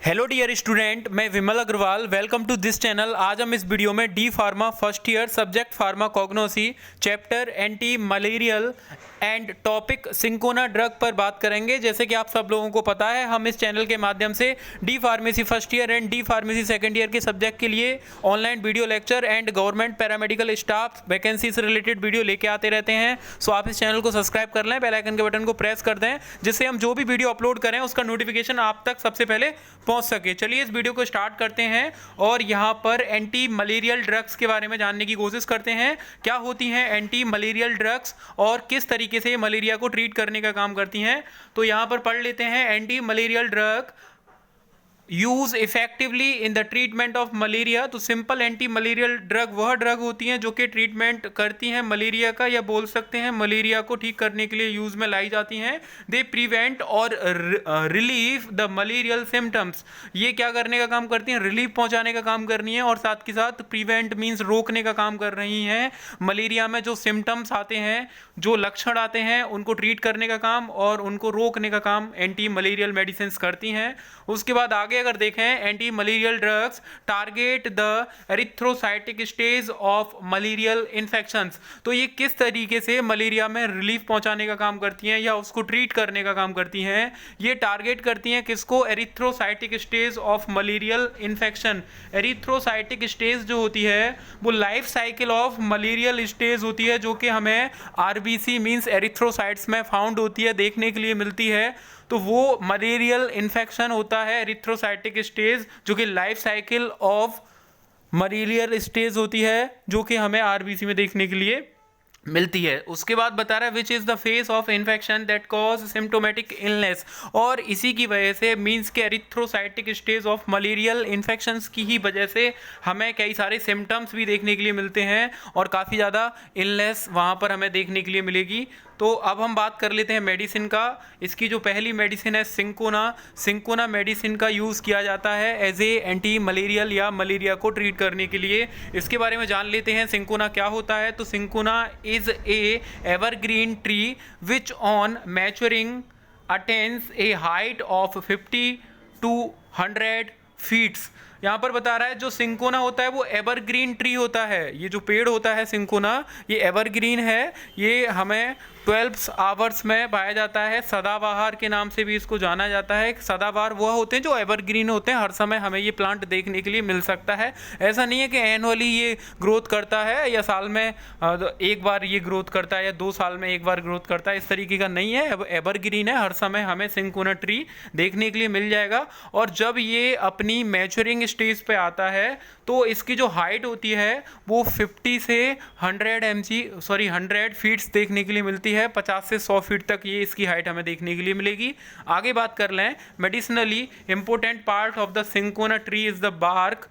Hello dear student, मैं Vimal Agrawal. Welcome to this channel. आज हम इस वीडियो में D pharma first year subject pharmacognosy chapter anti malarial and topic cinchona drug पर बात करेंगे। जैसे कि आप सब लोगों को पता है, हम इस चैनल के माध्यम से D pharmacy first year and D pharmacy second year के सब्जेक्ट के लिए online video lecture and government paramedical staff vacancy से रिलेटेड वीडियो लेके आते रहते हैं। सो आप इस चैनल को सब्सक्राइब कर लें, बेल आइकन के बटन को प्रेस कर दें, जिससे हम जो भी वीडियो अपलोड करें उसका नोटिफिकेशन आप तक सबसे पहले पहुंच सके। चलिए इस वीडियो को स्टार्ट करते हैं और यहाँ पर एंटी मलेरियल ड्रग्स के बारे में जानने की कोशिश करते हैं। क्या होती हैं एंटी मलेरियल ड्रग्स और किस तरीके से मलेरिया को ट्रीट करने का काम करती हैं। तो यहाँ पर पढ़ लेते हैं। Anti malarial drug use effectively in the treatment of malaria. तो सिंपल एंटी मलेरियल ड्रग वह ड्रग होती हैं जो कि ट्रीटमेंट करती हैं मलेरिया का, या बोल सकते हैं मलेरिया को ठीक करने के लिए यूज में लाई जाती हैं। दे प्रिवेंट और रिलीव द मलेरियल सिम्टम्स। ये क्या करने का काम करती हैं? रिलीफ पहुंचाने का काम करनी है, और साथ के साथ प्रिवेंट मीन्स रोकने का काम कर रही हैं। मलेरिया में जो सिम्टम्स आते हैं, जो लक्षण आते हैं, उनको ट्रीट करने का काम और उनको रोकने का काम एंटी मलेरियल मेडिसिन करती हैं। उसके बाद आगे अगर देखें, anti malarial drugs target the erythrocytic stage of malarial infections. तो ये किस तरीके से मलेरिया में रिलीफ पहुंचाने का काम करती हैं या उसको ट्रीट करने का काम करती हैं? ये टारगेट करती हैं किसको? Erythrocytic stage of malarial infection. Erythrocytic stage जो होती है वो life cycle of malarial stage होती है, जो कि हमें आरबीसी मींस एरिथ्रोसाइट्स में फाउंड होती है, देखने के लिए मिलती है। तो वो मलेरियल इन्फेक्शन होता है एरिथ्रोसाइटिक स्टेज, जो कि life cycle of malarial stage होती है, जो कि हमें आरबीसी में देखने के लिए मिलती है। उसके बाद बता रहा है which is the face of infection that cause symptomatic illness. और इसी की वजह से मीन्स के erythrocytic stage of malarial infections की ही वजह से हमें कई सारे सिम्टम्स भी देखने के लिए मिलते हैं और काफ़ी ज़्यादा इलनेस वहाँ पर हमें देखने के लिए मिलेगी। तो अब हम बात कर लेते हैं मेडिसिन का। इसकी जो पहली मेडिसिन है सिंकोना। सिंकोना मेडिसिन का यूज़ किया जाता है एज ए एंटी मलेरियल या मलेरिया को ट्रीट करने के लिए। इसके बारे में जान लेते हैं सिंकोना क्या होता है। तो cinchona is a evergreen tree which on maturing attains a height of 50 to 100 feets. यहाँ पर बता रहा है जो सिंकोना होता है वो एवरग्रीन ट्री होता है। ये जो पेड़ होता है सिंकोना, ये एवरग्रीन है। ये हमें 12 आवर्स में पाया जाता है। सदाबहार के नाम से भी इसको जाना जाता है। सदाबहार वह होते हैं जो एवरग्रीन होते हैं, हर समय हमें ये प्लांट देखने के लिए मिल सकता है। ऐसा नहीं है कि एनुअली ये ग्रोथ करता है या साल में एक बार ये ग्रोथ करता है या 2 साल में एक बार ग्रोथ करता है, इस तरीके का नहीं है। एवरग्रीन है, हर समय हमें सिंकोना ट्री देखने के लिए मिल जाएगा। और जब ये अपनी मैच्योरिंग स्टेज पे आता है तो इसकी जो हाइट होती है वो 50 से 100 फीट्स देखने के लिए मिलती है। 50 से 100 फीट तक ये इसकी हाइट हमें देखने के लिए मिलेगी। आगे बात कर लें, medicinally important part of the cinchona tree is the bark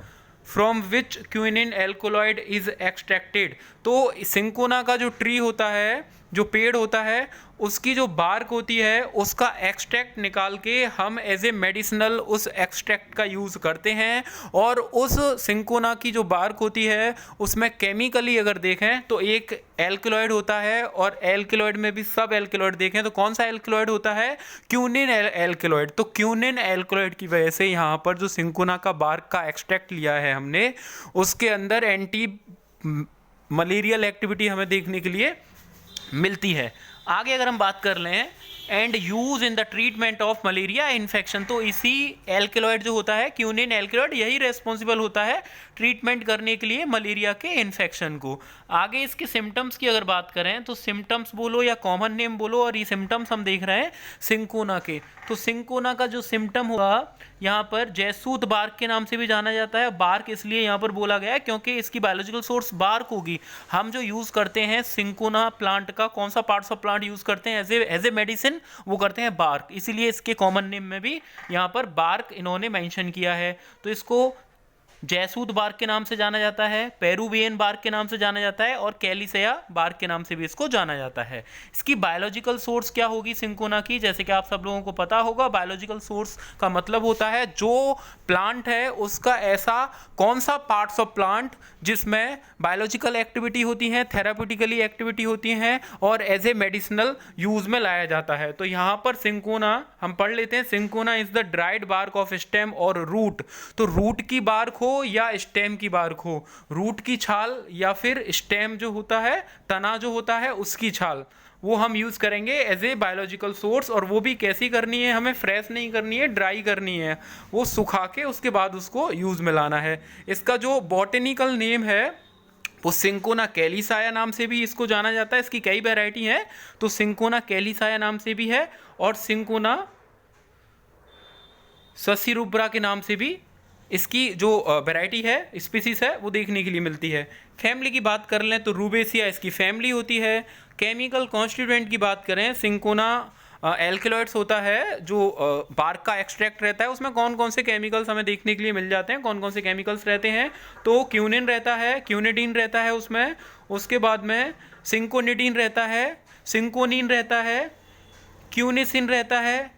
from which quinine alkaloid is extracted. तो सिंकोना का जो ट्री होता है, जो पेड़ होता है, उसकी जो बार्क होती है उसका एक्सट्रैक्ट निकाल के हम एज ए मेडिसिनल उस एक्सट्रैक्ट का यूज़ करते हैं। और उस सिंकोना की जो बार्क होती है उसमें केमिकली अगर देखें तो एक एल्कलॉइड होता है, और एल्कलॉइड में भी सब एल्कलॉइड देखें तो कौन सा एल्कलॉइड होता है? Quinine alkaloid. तो क्यूनिन एल्कलॉइड की वजह से यहाँ पर जो सिंकोना का बार्क का एक्सट्रैक्ट लिया है हमने, उसके अंदर एंटी मलेरियल एक्टिविटी हमें देखने के लिए मिलती है। आगे अगर हम बात कर लें and use in the treatment of malaria infection, तो इसी एल्कलॉइड जो होता है क्यूनिन एल्कलॉइड, यही रेस्पॉन्सिबल होता है ट्रीटमेंट करने के लिए मलेरिया के इन्फेक्शन को। आगे इसके सिम्टम्स की अगर बात करें तो सिम्टम्स बोलो या कॉमन नेम बोलो, और ये सिम्टम्स हम देख रहे हैं सिंकोना के। तो सिंकोना का जो सिम्टम हुआ यहाँ पर जैसूत बार्क के नाम से भी जाना जाता है। बार्क इसलिए यहाँ पर बोला गया है क्योंकि इसकी बायोलॉजिकल सोर्स बार्क होगी। हम जो यूज़ करते हैं सिंकोना प्लांट का, कौन सा पार्ट्स ऑफ प्लांट यूज़ करते हैं एज ए मेडिसिन, वो करते हैं बार्क। इसीलिए इसके कॉमन नेम में भी यहाँ पर बार्क इन्होंने मेंशन किया है। तो इसको जैसूद बार्क के नाम से जाना जाता है, पेरुवियन बार्क के नाम से जाना जाता है और कैलिसेया बार्क के नाम से भी इसको जाना जाता है। इसकी बायोलॉजिकल सोर्स क्या होगी सिंकोना की, जैसे कि आप सब लोगों को पता होगा, बायोलॉजिकल सोर्स का मतलब होता है जो प्लांट है उसका ऐसा कौन सा पार्ट्स ऑफ प्लांट जिसमें बायोलॉजिकल एक्टिविटी होती है, थेराप्यूटिकली एक्टिविटी होती हैं और एज ए मेडिसिनल यूज में लाया जाता है। तो यहाँ पर सिंकोना हम पढ़ लेते हैं, cinchona is the dried bark of stem और रूट। तो रूट की बार्क हो या स्टेम की बार्क हो, रूट की छाल या फिर स्टेम जो होता है, तना जो होता है उसकी छाल, वो हम यूज करेंगे एज ए बायोलॉजिकल सोर्स। और वो भी कैसी करनी है, हमें फ्रेश नहीं करनी है, ड्राई करनी है, वो सुखा के उसके बाद उसको यूज में लाना है। इसका जो बॉटेनिकल नेम है वो सिंकोना कैलिसाया नाम से भी इसको जाना जाता है। इसकी कई वैरायटी हैं, तो सिंकोना कैलिसाया नाम से भी है और सिंकोना ससिरुब्रा के नाम से भी इसकी जो वैरायटी है, स्पीसीज है, वो देखने के लिए मिलती है। फैमिली की बात कर लें तो रूबेसिया इसकी फैमिली होती है। केमिकल कॉन्स्टिट्यूएंट की बात करें, सिंकोना एल्केलॉइड्स होता है, जो बार्क का एक्सट्रैक्ट रहता है, उसमें कौन कौन से केमिकल्स हमें देखने के लिए मिल जाते हैं, कौन कौन से केमिकल्स रहते हैं, तो क्यूनिन रहता है, क्यूनिडीन रहता है उसमें, उसके बाद में सिंकोनिडीन रहता है, सिंकोनिन रहता है, क्यूनिसिन रहता है,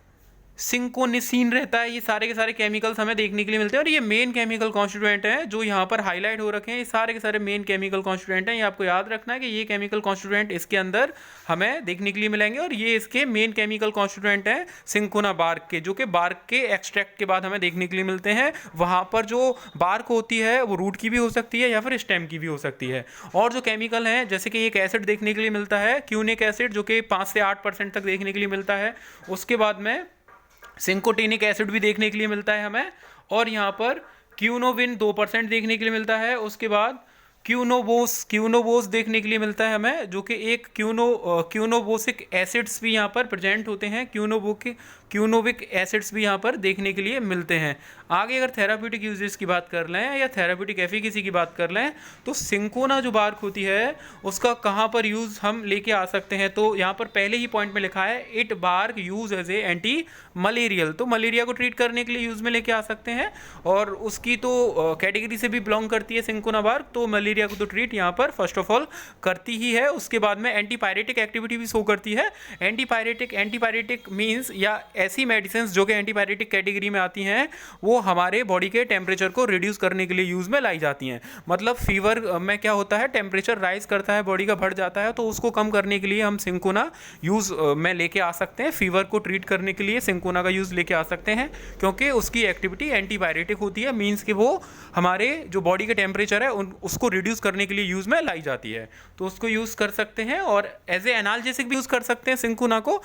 सिंकोनिसिन रहता है। ये सारे के सारे केमिकल्स हमें देखने के लिए मिलते हैं और ये मेन केमिकल कॉन्स्टिट्यूएंट हैं जो यहाँ पर हाईलाइट हो रखे हैं। ये सारे के सारे मेन केमिकल कॉन्स्टिट्यूएंट हैं, ये आपको याद रखना है कि ये केमिकल कॉन्स्टिट्यूएंट इसके अंदर हमें देखने के लिए मिलेंगे और ये इसके मेन केमिकल कॉन्स्टिट्यूएंट हैं सिंकोना बार्क के, जो कि बार्क के एक्सट्रैक्ट के बाद हमें देखने के लिए मिलते हैं। वहाँ पर जो बार्क होती है वो रूट की भी हो सकती है या फिर स्टेम की भी हो सकती है। और जो केमिकल हैं, जैसे कि एक एसिड देखने के लिए मिलता है क्यूनिक एसिड, जो कि 5 से 8% तक देखने के लिए मिलता है। उसके बाद में सिंकोटेनिक एसिड भी देखने के लिए मिलता है हमें, और यहाँ पर क्यूनोविन 2% देखने के लिए मिलता है। उसके बाद क्यूनोवोस देखने के लिए मिलता है हमें, जो कि एक क्यूनोवोसिक एसिड्स भी यहाँ पर प्रेजेंट होते हैं, क्यूनोविक एसिड्स भी यहाँ पर देखने के लिए मिलते हैं। आगे अगर थेराप्यूटिक यूजेस की बात कर लें या थेराप्यूटिक एफिकेसी की बात कर लें, तो सिंकोना जो बार्क होती है उसका कहाँ पर यूज़ हम लेके आ सकते हैं, तो यहाँ पर पहले ही पॉइंट में लिखा है it bark use as a anti malarial. तो मलेरिया को ट्रीट करने के लिए यूज़ में लेके आ सकते हैं और उसकी तो कैटेगरी से भी बिलोंग करती है सिंकोना बार्क, तो मलेरिया को तो ट्रीट यहाँ पर फर्स्ट ऑफ ऑल करती ही है। उसके बाद में एंटीपायरेटिक एक्टिविटी भी शो करती है। एंटीपायरेटिक मीन्स या ऐसी मेडिसिन जो कि एंटीपायरेटिक कैटेगरी में आती हैं, वो हमारे बॉडी के टेम्परेचर को रिड्यूस करने के लिए यूज़ में लाई जाती हैं। मतलब फीवर में क्या होता है, टेम्परेचर राइज करता है, बॉडी का बढ़ जाता है, तो उसको कम करने के लिए हम सिंकोना यूज़ में लेके आ सकते हैं। फीवर को ट्रीट करने के लिए सिंकोना का यूज़ लेके आ सकते हैं, क्योंकि उसकी एक्टिविटी एंटीपायरेटिक होती है, मीन्स कि वो हमारे जो बॉडी का टेम्परेचर है उसको रिड्यूस करने के लिए यूज़ में लाई जाती है, तो उसको यूज़ कर सकते हैं। और एज ए एनाल्जेसिक भी यूज़ कर सकते हैं सिंकोना को।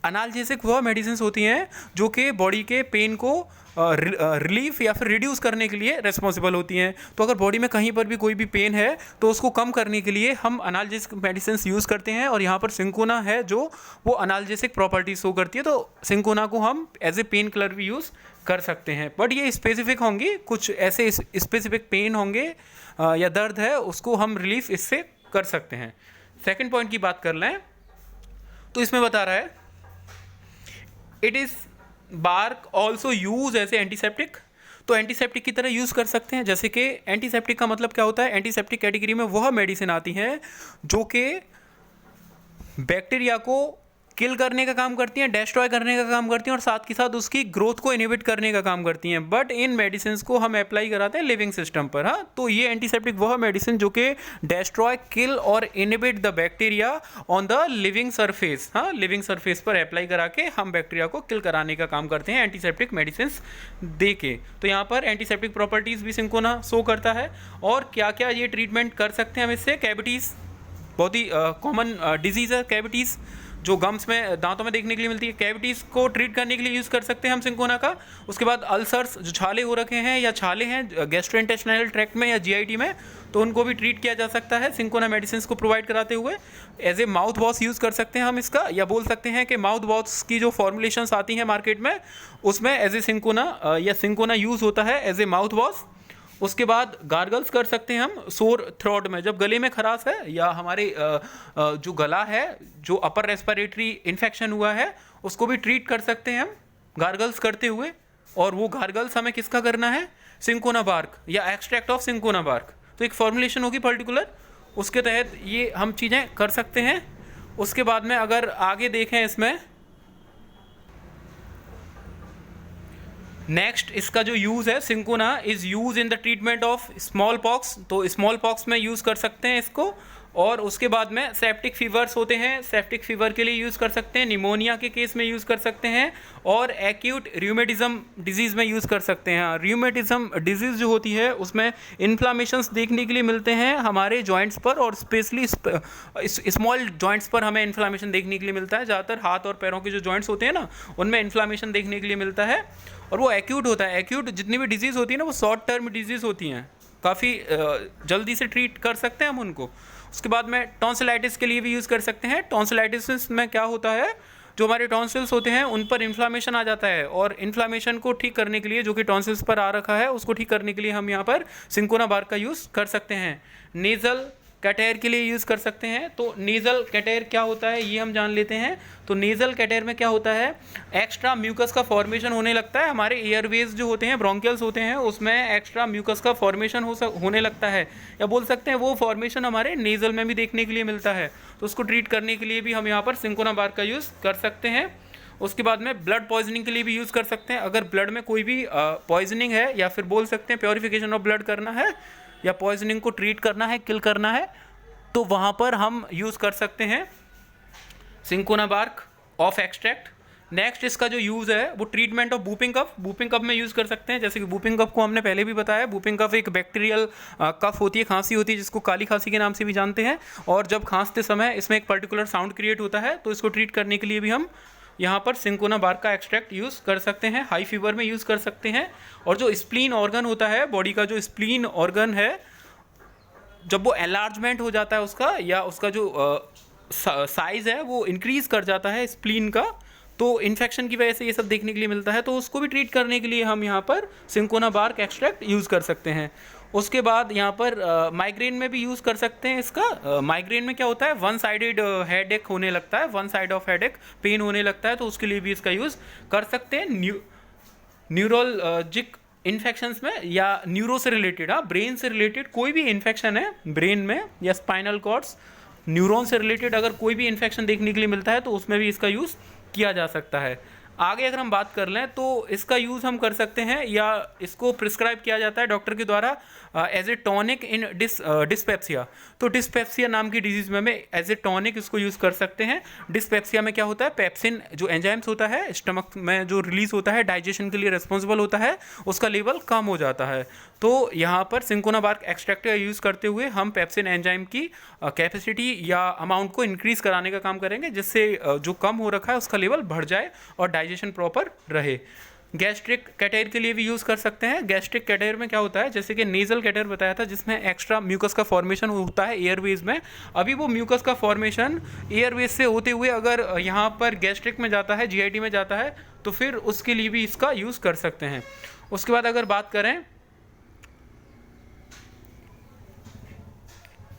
एनाल्जेसिक वह मेडिसिन होती हैं जो कि बॉडी के पेन को रिलीफ या फिर रिड्यूस करने के लिए रिस्पॉन्सिबल होती हैं। तो अगर बॉडी में कहीं पर भी कोई भी पेन है तो उसको कम करने के लिए हम एनाल्जेसिक मेडिसिन यूज़ करते हैं, और यहाँ पर सिंकोना है जो वो एनाल्जेसिक प्रॉपर्टीज शो करती है, तो सिंकोना को हम एज ए पेन किलर भी यूज़ कर सकते हैं। बट ये स्पेसिफिक होंगी, कुछ ऐसे स्पेसिफिक पेन होंगे या दर्द है उसको हम रिलीफ इससे कर सकते हैं। सेकेंड पॉइंट की बात कर लें तो इसमें बता रहा है it is bark also use as a antiseptic. तो एंटीसेप्टिक की तरह यूज़ कर सकते हैं। जैसे कि एंटीसेप्टिक का मतलब क्या होता है, एंटीसेप्टिक कैटेगरी में वह मेडिसिन आती है जो कि बैक्टीरिया को किल करने का काम करती हैं, डिस्ट्रॉय करने का काम करती हैं और साथ के साथ उसकी ग्रोथ को इनहिबिट करने का काम करती हैं। बट इन मेडिसिन को हम अप्लाई कराते हैं लिविंग सिस्टम पर। हाँ, तो ये एंटीसेप्टिक वह मेडिसिन जो कि डिस्ट्रॉय, किल और inhibit the bacteria on the living surface. हाँ, लिविंग सरफेस पर अप्लाई करा के हम बैक्टीरिया को किल कराने का काम करते हैं एंटीसेप्टिक मेडिसिन दे के। तो यहाँ पर एंटीसेप्टिक प्रॉपर्टीज़ भी सिंकोना शो करता है। और क्या क्या ये ट्रीटमेंट कर सकते हैं हम इससे, कैविटीज़ बहुत ही कॉमन डिजीज़ है, कैविटीज़ जो गम्स में, दांतों में देखने के लिए मिलती है, कैविटीज़ को ट्रीट करने के लिए यूज़ कर सकते हैं हम सिंकोना का। उसके बाद अल्सर्स, जो छाले हो रखे हैं या छाले हैं गैस्ट्रोइंटेस्टाइनल ट्रैक्ट में या जीआईटी में, तो उनको भी ट्रीट किया जा सकता है सिंकोना मेडिसिन को प्रोवाइड कराते हुए। As a mouth wash use कर सकते हैं हम इसका, या बोल सकते हैं कि माउथ वॉश की जो फॉर्मुलेशंस आती हैं मार्केट में उसमें एज ए सिंकोना या सिंकोना यूज़ होता है एज ए माउथ वॉश। उसके बाद गार्गल्स कर सकते हैं हम सोर थ्रोट में, जब गले में खराश है या हमारे जो गला है, जो अपर रेस्पिरेटरी इन्फेक्शन हुआ है, उसको भी ट्रीट कर सकते हैं हम गार्गल्स करते हुए। और वो गार्गल्स हमें किसका करना है, सिंकोना बार्क या एक्सट्रैक्ट ऑफ सिंकोना बार्क, तो एक फॉर्मुलेशन होगी पर्टिकुलर, उसके तहत ये हम चीज़ें कर सकते हैं। उसके बाद में अगर आगे देखें इसमें नेक्स्ट इसका जो यूज़ है, cinchona is use in the treatment of small pox, तो स्मॉल पॉक्स में यूज़ कर सकते हैं इसको। और उसके बाद में सेप्टिक फीवर्स होते हैं, सेप्टिक फीवर के लिए यूज़ कर सकते हैं, निमोनिया के केस में यूज़ कर सकते हैं, और एक्यूट रियूमेटिज्म डिजीज़ में यूज़ कर सकते हैं। रियूमेटिज्म डिजीज़ जो होती है उसमें इन्फ्लामेशंस देखने के लिए मिलते हैं हमारे जॉइंट्स पर, और स्पेशली स्मॉल जॉइंट्स पर हमें इन्फ्लामेशन देखने के लिए मिलता है। ज़्यादातर हाथ और पैरों के जो जॉइंट्स होते हैं ना, उनमें इन्फ्लामेशन देखने के लिए मिलता है, और वो एक्यूट होता है। एक्यूट जितनी भी डिजीज़ होती है ना, वो शॉर्ट टर्म डिजीज़ होती हैं, काफ़ी जल्दी से ट्रीट कर सकते हैं हम उनको। उसके बाद में टॉन्सिलाइटिस के लिए भी यूज़ कर सकते हैं। टॉन्सिलाइटिस में क्या होता है, जो हमारे टॉन्सिल्स होते हैं उन पर इन्फ्लामेशन आ जाता है, और इन्फ्लामेशन को ठीक करने के लिए, जो कि टॉन्सिल्स पर आ रखा है, उसको ठीक करने के लिए हम यहाँ पर सिंकोना बार्क का यूज़ कर सकते हैं। नेज़ल कैटेर के लिए यूज़ कर सकते हैं। तो नेज़ल कैटेर क्या होता है ये हम जान लेते हैं। तो नेज़ल कैटेर में क्या होता है, एक्स्ट्रा म्यूकस का फॉर्मेशन होने लगता है। हमारे एयरवेज जो होते हैं, ब्रोंकियल्स होते हैं, उसमें एक्स्ट्रा म्यूकस का फॉर्मेशन होने लगता है, या बोल सकते हैं वो फॉर्मेशन हमारे नेज़ल में भी देखने के लिए मिलता है। तो उसको ट्रीट करने के लिए भी हम यहाँ पर सिंकोना बार्क का यूज़ कर सकते हैं। उसके बाद में ब्लड पॉइजनिंग के लिए भी यूज़ कर सकते हैं। अगर ब्लड में कोई भी पॉइजनिंग है, या फिर बोल सकते हैं प्योरीफिकेशन ऑफ ब्लड करना है, या पॉइजनिंग को ट्रीट करना है, किल करना है, तो वहाँ पर हम यूज़ कर सकते हैं cinchona bark of extract. Next इसका जो यूज़ है वो treatment of whooping cough, whooping cough में यूज़ कर सकते हैं। जैसे कि वूपिंग कफ को हमने पहले भी बताया, वूपिंग कफ एक बैक्टीरियल कफ होती है, खांसी होती है, जिसको काली खांसी के नाम से भी जानते हैं। और जब खांसते समय इसमें एक पर्टिकुलर साउंड क्रिएट होता है, तो इसको ट्रीट करने के लिए भी हम यहाँ पर सिंकोना बार्क का एक्सट्रैक्ट यूज़ कर सकते हैं। हाई फीवर में यूज़ कर सकते हैं। और जो स्प्लीन ऑर्गन होता है, बॉडी का जो स्प्लीन ऑर्गन है, जब वो एलार्जमेंट हो जाता है उसका, या उसका जो साइज़ है वो इंक्रीज़ कर जाता है स्प्लीन का, तो इन्फेक्शन की वजह से ये सब देखने के लिए मिलता है, तो उसको भी ट्रीट करने के लिए हम यहाँ पर सिंकोना बार्क एक्सट्रैक्ट यूज़ कर सकते हैं। उसके बाद यहाँ पर माइग्रेन में भी यूज़ कर सकते हैं इसका। माइग्रेन में क्या होता है, वन साइडेड हेडेक होने लगता है, one side of headache pain होने लगता है, तो उसके लिए भी इसका यूज़ कर सकते हैं। न्यूरोलॉजिक इन्फेक्शंस में, या न्यूरो से रिलेटेड, ब्रेन से रिलेटेड कोई भी इन्फेक्शन है ब्रेन में, या स्पाइनल कॉर्ड्स, न्यूरॉन से रिलेटेड अगर कोई भी इन्फेक्शन देखने के लिए मिलता है, तो उसमें भी इसका यूज़ किया जा सकता है। आगे अगर हम बात कर लें तो इसका यूज़ हम कर सकते हैं, या इसको प्रिस्क्राइब किया जाता है डॉक्टर के द्वारा as a tonic in dyspepsia. तो डिस्पेप्सिया नाम की डिजीज़ में हमें एज ए टॉनिक इसको यूज़ कर सकते हैं। डिस्पेप्सिया में क्या होता है, पेप्सिन जो एंजाइम्स होता है स्टमक में जो रिलीज़ होता है, डाइजेशन के लिए रिस्पॉन्सिबल होता है, उसका लेवल कम हो जाता है। तो यहाँ पर सिंकोना बार्क एक्सट्रैक्ट का यूज़ करते हुए हम पेप्सिन एंजाइम की कैपेसिटी या अमाउंट को इंक्रीज़ कराने का काम करेंगे, जिससे जो कम हो रखा है उसका लेवल बढ़ जाए और डाइजेशन प्रॉपर रहे। गैस्ट्रिक कैटेर के लिए भी यूज़ कर सकते हैं। गैस्ट्रिक कैटेर में क्या होता है, जैसे कि नेज़ल कैटेर बताया था, जिसमें एक्स्ट्रा म्यूकस का फॉर्मेशन होता है एयरवेज में। अभी वो म्यूकस का फॉर्मेशन एयरवेज से होते हुए अगर यहाँ पर गैस्ट्रिक में जाता है, जीआईटी में जाता है, तो फिर उसके लिए भी इसका यूज़ कर सकते हैं। उसके बाद अगर बात करें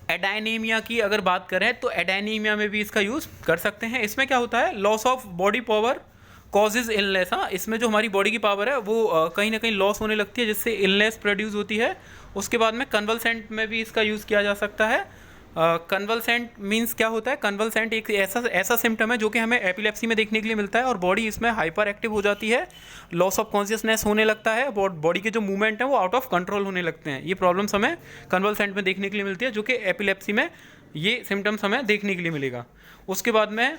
एडाइनीमिया की, अगर बात करें तो एडाइनीमिया में भी इसका यूज़ कर सकते हैं। इसमें क्या होता है, loss of body power causes illness. इसमें जो हमारी बॉडी की पावर है वो कहीं ना कहीं लॉस होने लगती है, जिससे इलनेस प्रोड्यूस होती है। उसके बाद में कन्वल्सेंट में भी इसका यूज़ किया जा सकता है। कन्वल्सेंट मींस क्या होता है, कन्वल्सेंट एक ऐसा सिम्टम है जो कि हमें एपिलेप्सी में देखने के लिए मिलता है, और बॉडी इसमें हाइपर एक्टिव हो जाती है, लॉस ऑफ कॉन्शियसनेस होने लगता है, बॉडी के जो मूवमेंट हैं वो आउट ऑफ कंट्रोल होने लगते हैं। ये प्रॉब्लम्स हमें कन्वल्सेंट में देखने के लिए मिलती है, जो कि एपिलेप्सी में ये सिम्टम्स हमें देखने के लिए मिलेगा। उसके बाद में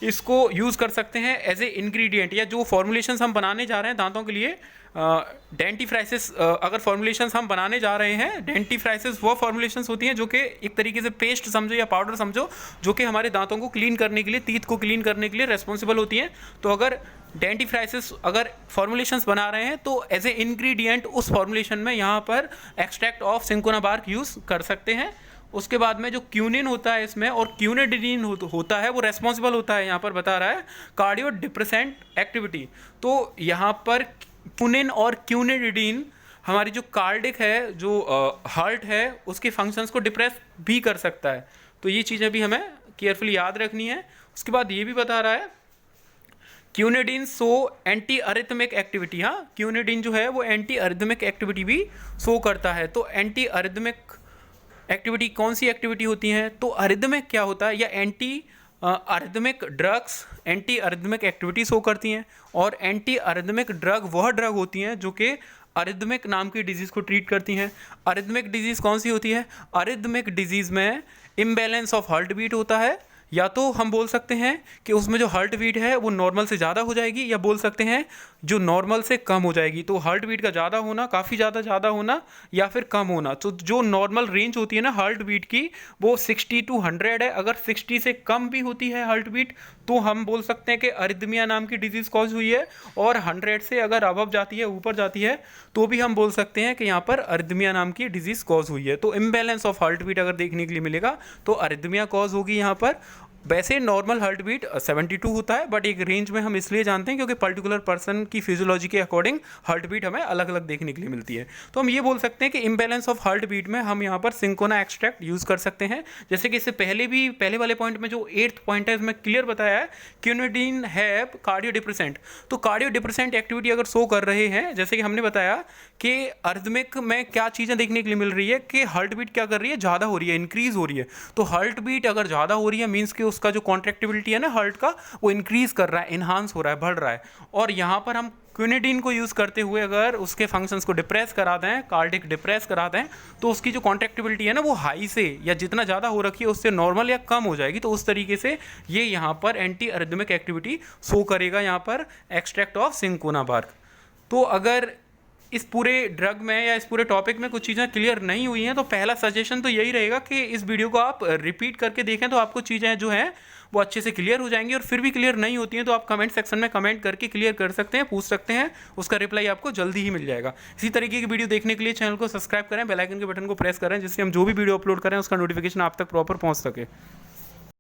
इसको यूज़ कर सकते हैं एज ए इंग्रेडिएंट, या जो फॉर्मुलेशंस हम बनाने जा रहे हैं दांतों के लिए, डेंटिफ्राइसिस अगर फॉर्मुलेशंस हम बनाने जा रहे हैं, डेंटिफ्राइसिस वो फॉर्मुलेशंस होती हैं जो कि एक तरीके से पेस्ट समझो या पाउडर समझो, जो कि हमारे दांतों को क्लीन करने के लिए, टीथ को क्लीन करने के लिए रेस्पॉन्सिबल होती हैं। तो अगर डेंटिफ्राइसिस अगर फॉर्मुलेशंस बना रहे हैं, तो एज ए इंग्रेडिएंट उस फॉर्मुलेशन में यहाँ पर extract of cinchona bark use कर सकते हैं। उसके बाद में जो क्यूनिन होता है इसमें, और क्यूनेडिनिन होता है, वो रेस्पॉन्सिबल होता है, यहाँ पर बता रहा है, कार्डियो डिप्रेसेंट एक्टिविटी। तो यहाँ पर क्यूनिन और क्यूनेडिन हमारी जो कार्डिक है, जो हार्ट है, उसके फंक्शंस को डिप्रेस भी कर सकता है। तो ये चीज़ें भी हमें केयरफुली याद रखनी है। उसके बाद ये भी बता रहा है quinidine show anti arrhythmic activity, हाँ क्यूनिडीन जो है वो एंटी अरिथमिक एक्टिविटी भी शो करता है। तो एंटी अरिथमिक एक्टिविटी कौन सी एक्टिविटी होती है? तो अरिथमिक क्या होता है, या anti arrhythmic drugs anti arrhythmic activity show करती हैं। और एंटी अरिथमिक ड्रग वह ड्रग होती हैं जो कि अरिथमिक नाम की डिजीज़ को ट्रीट करती हैं। अरिथमिक डिजीज़ कौन सी होती है? अरिथमिक डिजीज़ में इम्बैलेंस ऑफ हार्ट बीट होता है, या तो हम बोल सकते हैं कि उसमें जो हार्ट बीट है वो नॉर्मल से ज़्यादा हो जाएगी, या बोल सकते हैं जो नॉर्मल से कम हो जाएगी। तो हार्ट बीट का ज़्यादा होना, काफ़ी ज़्यादा होना, या फिर कम होना। तो जो नॉर्मल रेंज होती है ना हार्ट बीट की, वो 60 to 100 है। अगर 60 से कम भी होती है हार्ट बीट तो हम बोल सकते हैं कि अरिथमिया नाम की डिजीज़ कॉज हुई है। और 100 से अगर अबव जाती है, ऊपर जाती है, तो भी हम बोल सकते हैं कि यहाँ पर अरिथमिया नाम की डिजीज़ कॉज हुई है। तो इम्बैलेंस ऑफ हार्ट बीट अगर देखने के लिए मिलेगा तो अरिथमिया कॉज होगी यहाँ पर। वैसे नॉर्मल हार्ट बीट 72 होता है, बट एक रेंज में हम इसलिए जानते हैं क्योंकि पर्टिकुलर पर्सन की फिजियोलॉजी के अकॉर्डिंग हार्ट बीट हमें अलग अलग देखने के लिए मिलती है। तो हम ये बोल सकते हैं कि इम्बैलेंस ऑफ हार्ट बीट में हम यहाँ पर सिंकोना एक्सट्रैक्ट यूज़ कर सकते हैं। जैसे कि इससे पहले वाले पॉइंट में जो 8th पॉइंट है इसमें क्लियर बताया है, क्यूनिडीन है कार्डियो डिप्रेसेंट। तो कार्डियो डिप्रेसेंट एक्टिविटी अगर शो कर रहे हैं, जैसे कि हमने बताया कि अरिथमिक में क्या चीज़ें देखने के लिए मिल रही है कि हार्ट बीट क्या कर रही है, ज़्यादा हो रही है, इंक्रीज हो रही है। तो हार्ट बीट अगर ज़्यादा हो रही है मीन्स कि उसका जो कॉन्ट्रैक्टिबिलिटी है ना हार्ट का, वो इंक्रीज कर रहा है, इन्हांस हो रहा है, बढ़ रहा है। और यहाँ पर हम क्विनिडीन को यूज़ करते हुए अगर उसके फंक्शंस को डिप्रेस करा दें, कार्डिक डिप्रेस करा दें, तो उसकी जो कॉन्ट्रैक्टिबिलिटी है ना वो हाई से या जितना ज़्यादा हो रखी है उससे नॉर्मल या कम हो जाएगी। तो उस तरीके से ये यहाँ पर एंटी अरिथमिक एक्टिविटी शो करेगा यहाँ पर एक्सट्रैक्ट ऑफ सिंकोना बार्क। तो अगर इस पूरे ड्रग में या इस पूरे टॉपिक में कुछ चीज़ें क्लियर नहीं हुई हैं तो पहला सजेशन तो यही रहेगा कि इस वीडियो को आप रिपीट करके देखें, तो आपको चीज़ें जो हैं वो अच्छे से क्लियर हो जाएंगी। और फिर भी क्लियर नहीं होती हैं तो आप कमेंट सेक्शन में कमेंट करके क्लियर कर सकते हैं, पूछ सकते हैं, उसका रिप्लाई आपको जल्दी ही मिल जाएगा। इसी तरीके की वीडियो देखने के लिए चैनल को सब्सक्राइब करें, बेल आइकन के बटन को प्रेस करें, जिससे हम जो भी वीडियो अपलोड करें उसका नोटिफिकेशन आप तक प्रॉपर पहुँच सके।